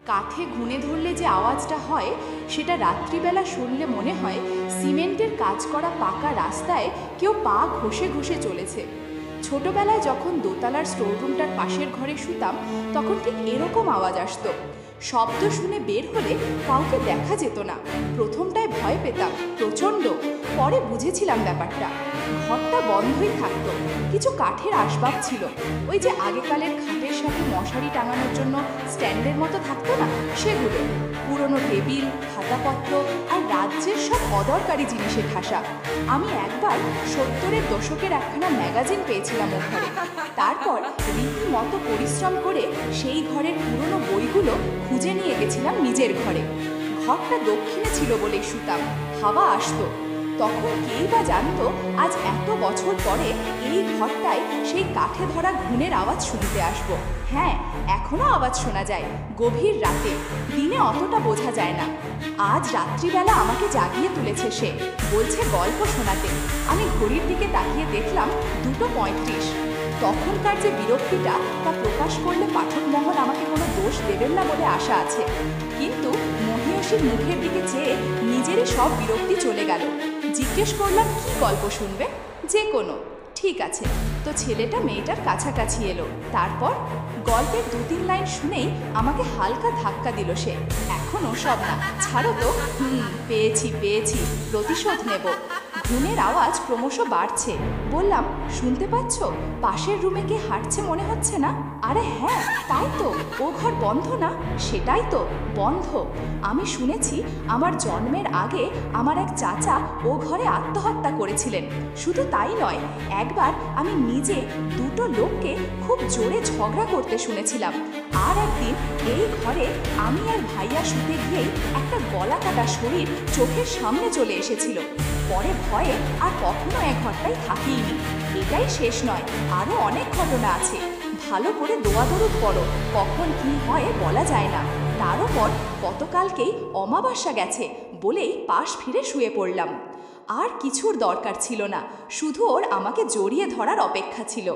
কাঠে ঘুণে ধরলে যে আওয়াজটা হয় সেটা রাত্রিবেলা শুনলে মনে হয় সিমেন্টের কাজ করা পাকা রাস্তায় কেউ পা ঘষে ঘষে চলেছে। ছোটবেলায় যখন দোতলার স্টোররুমটার পাশের ঘরে শুতাম তখন ঠিক এরকম আওয়াজ আসতো। শব্দ শুনে বের হলে কাউকে দেখা যেত না। প্রথমটায় ভয় পেতাম প্রচণ্ড, পরে বুঝেছিলাম ব্যাপারটা। ঘরটা বন্ধই থাকতো, কিছু কাঠের আসবাব ছিল, ওই যে আগেকালের খাটের সাথে মশারি টাঙানোর জন্য স্ট্যান্ডের মতো থাকতো না, সেগুলো। পুরনো টেবিল, খাতাপত্র আর রাজ্যের সব অদরকারি জিনিসে ঠাসা। আমি একবার 70-এর দশকের একখানা ম্যাগাজিন পেয়েছিলাম ও ঘরে। তারপর রীতিমতো পরিশ্রম করে সেই ঘরের পুরনো বইগুলো খুঁজে নিয়ে গেছিলাম নিজের ঘরে। ঘরটা দক্ষিণে ছিল বলেই শুতাম, হাওয়া আসতো। তখন কেই বা জানতো আজ এত বছর পরে এই ঘরটায় সেই কাঠে ধরা ঘুণের আওয়াজ শুনতে আসবো। হ্যাঁ, এখনো আওয়াজ শোনা যায়, গভীর রাতে। দিনে অতটা বোঝা যায় না। আজ রাত্রিবেলা আমাকে জাগিয়ে তুলেছে সে, বলছে গল্প শোনাতে। আমি ঘড়ির দিকে তাকিয়ে দেখলাম 2:35। তখনকার যে বিরক্তিটা তা প্রকাশ করলে পাঠক মহল আমাকে কোনো দোষ দেবেন না বলে আশা আছে। কিন্তু মহিয়সীর মুখের দিকে চেয়ে নিজেরই সব বিরক্তি চলে গেল। জিজ্ঞেস করলাম কি গল্প শুনবে? যে কোনো। ঠিক আছে। তো ছেলেটা মেয়েটার কাছাকাছি এলো। তারপর গল্পের 2-3 লাইন শুনেই আমাকে হালকা ধাক্কা দিল সে। এখন ওসব না, ছাড়ো তো। পেয়েছি, প্রতিশোধ নেব। ঘুণের আওয়াজ ক্রমশ বাড়ছে। বললাম, শুনতে পাচ্ছ? পাশের রুমে কে হাঁটছে মনে হচ্ছে না? আরে হ্যাঁ, তাই তো, ও ঘর বন্ধ না? সেটাই তো, বন্ধ। আমি শুনেছি আমার জন্মের আগে আমার এক চাচা ও ঘরে আত্মহত্যা করেছিলেন। শুধু তাই নয়, একবার আমি নিজে 2টো লোককে খুব জোরে ঝগড়া করতে শুনেছিলাম। আর একদিন এই ঘরে আমি আর ভাইয়া শুতে গিয়েই একটা গলা কাটা শরীর চোখের সামনে চলে এসেছিল। পরে ভয়ে আর কখনো এক ঘরটাই থাকিনি। এটাই শেষ নয়, আরও অনেক ঘটনা আছে। ভালো করে দোয়াদরুদ পড়ো, কখন কি হয় বলা যায় না। তার উপর গতকালকেই অমাবস্যা গেছে বলেই পাশ ফিরে শুয়ে পড়লাম। আর কিছুর দরকার ছিল না, শুধু ওর আমাকে জড়িয়ে ধরার অপেক্ষা ছিল।